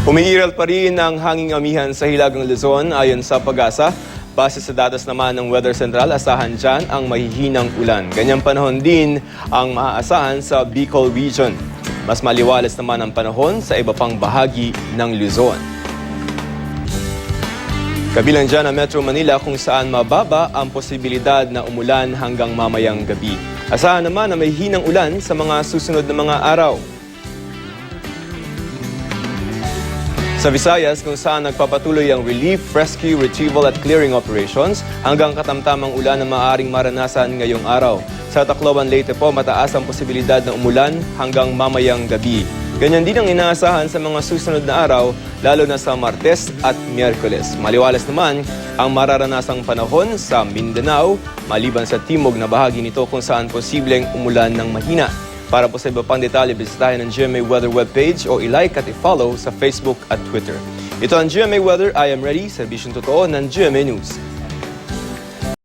Umiiral pa rin ang hanging amihan sa Hilagang Luzon ayon sa Pag-asa. Base sa datos naman ng Weather Central, asahan dyan ang mahihinang ulan. Ganyang panahon din ang maaasahan sa Bicol Region. Mas maliwalas naman ang panahon sa iba pang bahagi ng Luzon. Kabilang dyan ang Metro Manila kung saan mababa ang posibilidad na umulan hanggang mamayang gabi. Asahan naman na may hinang ulan sa mga susunod na mga araw. Sa Visayas, kung saan nagpapatuloy ang relief, rescue, retrieval at clearing operations hanggang katamtamang ulan na maaaring maranasan ngayong araw. Sa Tacloban, Leyte po, mataas ang posibilidad na umulan hanggang mamayang gabi. Ganyan din ang inaasahan sa mga susunod na araw, lalo na sa Martes at Miyerkules. Maliwalas naman ang mararanasang panahon sa Mindanao, maliban sa timog na bahagi nito kung saan posibleng umulan ng mahina. Para po sa iba pang detalye, bisitahin ang GMA Weather webpage o i-like at i-follow sa Facebook at Twitter. Ito ang GMA Weather. I am ready. Serbisyon totoo ng GMA News.